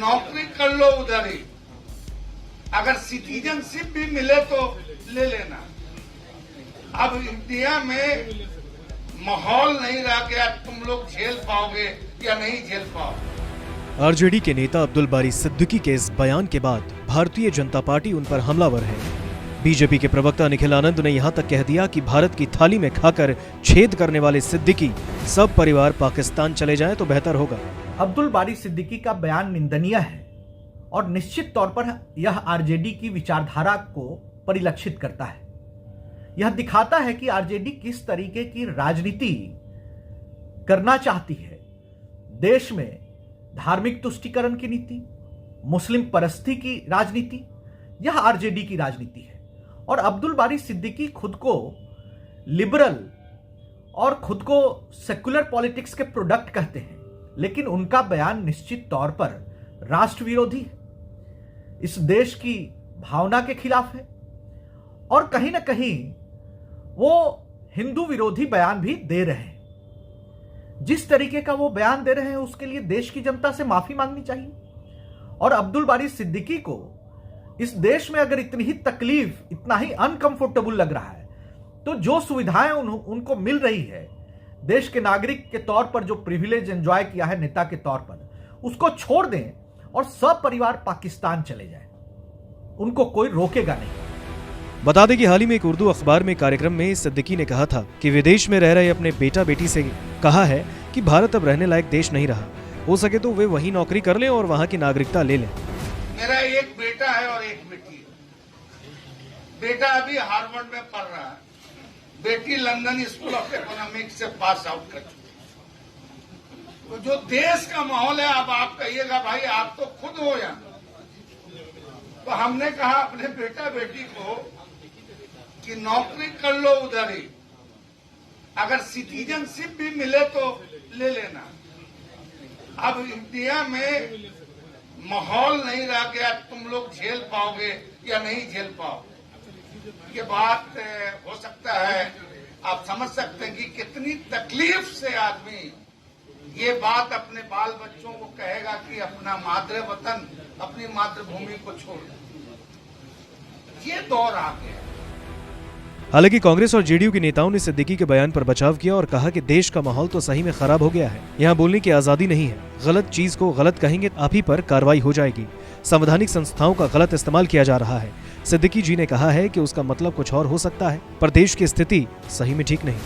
नौकरी कर लो उधर ही, अगर सिटीजनशिप भी मिले तो ले लेना। अब इंडिया में माहौल नहीं रह गया, तुम लोग झेल पाओगे या नहीं झेल पाओगे। आरजेडी के नेता अब्दुल बारी सिद्दीकी के इस बयान के बाद भारतीय जनता पार्टी उन पर हमलावर है। बीजेपी के प्रवक्ता निखिल आनंद ने यहां तक कह दिया कि भारत की थाली में खाकर छेद करने वाले सिद्दीकी सब परिवार पाकिस्तान चले जाएं तो बेहतर होगा। अब्दुल बारी सिद्दीकी का बयान निंदनीय है और निश्चित तौर पर यह आरजेडी की विचारधारा को परिलक्षित करता है। यह दिखाता है कि आरजेडी किस तरीके की राजनीति करना चाहती है। देश में धार्मिक तुष्टीकरण की नीति, मुस्लिम परस्ती की राजनीति, यह आरजेडी की राजनीति है। और अब्दुल बारी सिद्दीकी खुद को लिबरल और खुद को सेक्युलर पॉलिटिक्स के प्रोडक्ट कहते हैं, लेकिन उनका बयान निश्चित तौर पर राष्ट्र विरोधी है, इस देश की भावना के खिलाफ है और कहीं ना कहीं वो हिंदू विरोधी बयान भी दे रहे हैं। जिस तरीके का वो बयान दे रहे हैं उसके लिए देश की जनता से माफी मांगनी चाहिए। और अब्दुल बारी सिद्दीकी को इस देश में अगर इतनी ही तकलीफ, इतना ही अनकंफर्टेबल लग रहा है, तो जो सुविधाएं उनको मिल रही है देश के नागरिक के तौर पर, जो प्रिविलेज एंजॉय किया है नेता के तौर पर, उसको छोड़ दें और सब परिवार पाकिस्तान चले जाएं। उनको कोई रोकेगा नहीं। बता दें कि हाल ही में एक उर्दू अखबार में कार्यक्रम में सिद्दीकी ने कहा था कि विदेश में रह रहे अपने बेटा बेटी से कहा है कि भारत अब रहने लायक देश नहीं रहा, हो सके तो वे वहीं नौकरी कर लें और वहां की नागरिकता ले लें। मेरा एक बेटा है और एक बेटी है। बेटा अभी हार्वर्ड में पढ़ रहा है, बेटी लंदन स्कूल ऑफ इकोनॉमिक्स से पास आउट कर चुकी। तो जो देश का माहौल है, अब आप कहिएगा भाई आप तो खुद हो यहाँ, तो हमने कहा अपने बेटा बेटी को कि नौकरी कर लो उधर ही, अगर सिटीजनशिप भी मिले तो ले लेना। अब इंडिया में माहौल नहीं रह गया, तुम लोग झेल पाओगे या नहीं झेल पाओगे। ये बात हो सकता है, आप समझ सकते हैं कि कितनी तकलीफ से आदमी ये बात अपने बाल बच्चों को कहेगा कि अपना मातृ वतन, अपनी मातृभूमि को छोड़। ये दौर आ गया। हालांकि कांग्रेस और जेडीयू के नेताओं ने सिद्दीकी के बयान पर बचाव किया और कहा कि देश का माहौल तो सही में खराब हो गया है, यहाँ बोलने की आजादी नहीं है, गलत चीज को गलत कहेंगे आप ही पर कार्रवाई हो जाएगी, संवैधानिक संस्थाओं का गलत इस्तेमाल किया जा रहा है। सिद्दीकी जी ने कहा है कि उसका मतलब कुछ और हो सकता है, पर देश की स्थिति सही में ठीक नहीं।